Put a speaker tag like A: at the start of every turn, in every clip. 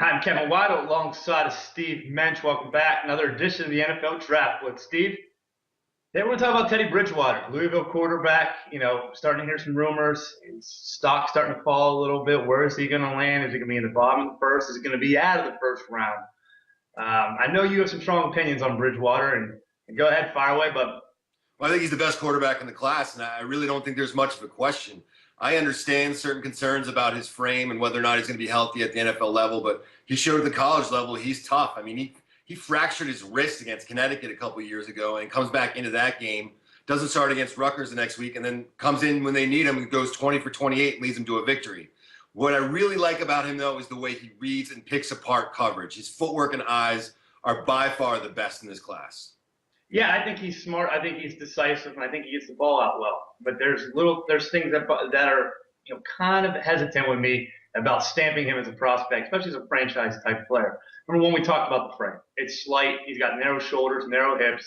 A: Hi, I'm Kevin Waddle alongside of Steve Mensch. Welcome back. Another edition of the NFL Draft with Steve. Today we're going to talk about Teddy Bridgewater, Louisville quarterback. Starting to hear some rumors. His stock starting to fall a little bit. Where is he going to land? Is he going to be in the bottom of the first? Is he going to be out of the first round? I know you have some strong opinions on Bridgewater, and go ahead, fire away, but
B: Well, I think he's the best quarterback in the class, and I really don't think there's much of a question. I understand certain concerns about his frame and whether or not he's going to be healthy at the NFL level, but he showed at the college level he's tough. I mean, he fractured his wrist against Connecticut a couple of years ago and comes back into that game, doesn't start against Rutgers the next week, and then comes in when they need him and goes 20 for 28 and leads them to a victory. What I really like about him, though, is the way he reads and picks apart coverage. His footwork and eyes are by far the best in this class.
A: yeah, I think he's smart. I think he's decisive, and I think he gets the ball out well. But there's things that are kind of hesitant with me about stamping him as a prospect, especially as a franchise type player. Number one, we talked about the frame. It's slight. He's got narrow shoulders, narrow hips.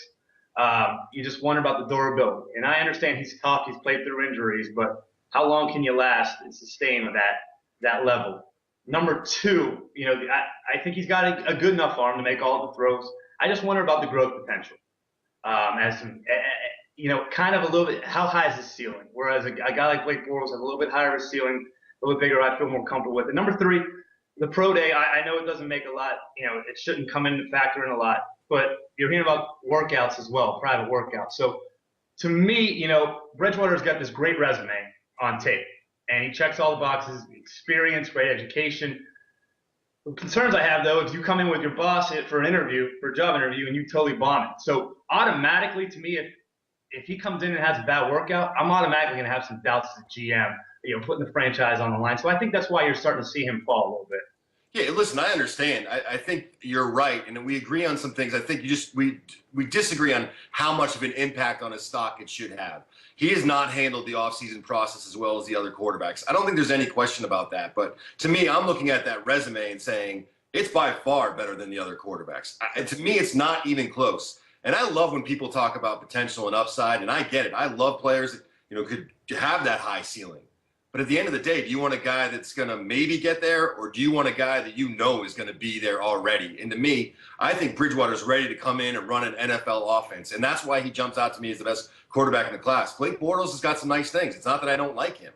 A: You just wonder about the durability. And I understand he's tough. He's played through injuries, but how long can you last and sustain at that level? Number two, I think he's got a good enough arm to make all the throws. I just wonder about the growth potential. As some, kind of a little bit, how high is his ceiling? Whereas a guy like Blake Bortles has a little bit higher of a ceiling, a little bit bigger, I feel more comfortable with. And number three, the pro day, I know it doesn't make a lot, it shouldn't come in factor in a lot, but you're hearing about workouts as well, private workouts. So to me, Bridgewater's got this great resume on tape, and he checks all the boxes, experience, great education. The concerns I have, though, is you come in with your boss for a job interview, and you totally bomb it. So automatically, to me, if he comes in and has a bad workout, I'm automatically going to have some doubts as a GM, putting the franchise on the line. So I think that's why you're starting to see him fall a little bit.
B: Yeah, listen, I understand. I think you're right, and we agree on some things. I think we disagree on how much of an impact on his stock it should have. He has not handled the offseason process as well as the other quarterbacks. I don't think there's any question about that. But to me, I'm looking at that resume and saying it's by far better than the other quarterbacks. To me, it's not even close. And I love when people talk about potential and upside, and I get it. I love players that could have that high ceiling. But at the end of the day, do you want a guy that's going to maybe get there, or do you want a guy that is going to be there already? And to me, I think Bridgewater's ready to come in and run an NFL offense, and that's why he jumps out to me as the best quarterback in the class. Blake Bortles has got some nice things. It's not that I don't like him.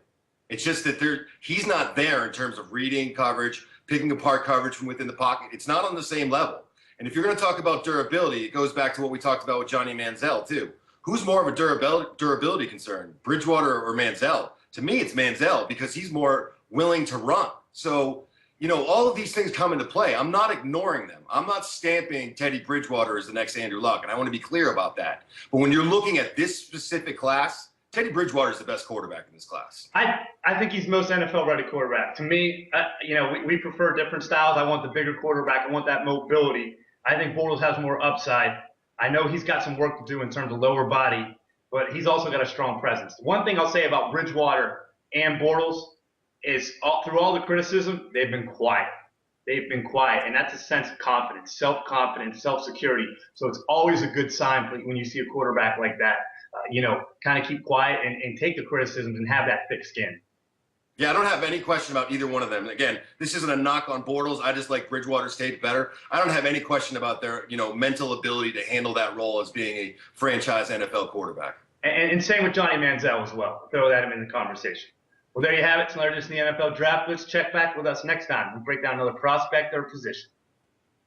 B: It's just that he's not there in terms of reading coverage, picking apart coverage from within the pocket. It's not on the same level. And if you're going to talk about durability, it goes back to what we talked about with Johnny Manziel, too. Who's more of a durability concern, Bridgewater or Manziel? To me, it's Manziel because he's more willing to run. So, all of these things come into play. I'm not ignoring them. I'm not stamping Teddy Bridgewater as the next Andrew Luck, and I want to be clear about that. But when you're looking at this specific class, Teddy Bridgewater is the best quarterback in this class.
A: I think he's the most NFL-ready quarterback. To me, we prefer different styles. I want the bigger quarterback. I want that mobility. I think Bortles has more upside. I know he's got some work to do in terms of lower body, but he's also got a strong presence. One thing I'll say about Bridgewater and Bortles is through all the criticism, they've been quiet. They've been quiet, and that's a sense of confidence, self-confidence, self-security. So it's always a good sign when you see a quarterback like that, kind of keep quiet and take the criticisms and have that thick skin.
B: Yeah, I don't have any question about either one of them. Again, this isn't a knock on Bortles. I just like Bridgewater's tape better. I don't have any question about their, mental ability to handle that role as being a franchise NFL quarterback.
A: And same with Johnny Manziel as well. Throw that in the conversation. Well, there you have it. It's another edition of the NFL Draft. Let's check back with us next time. We'll break down another prospect or position.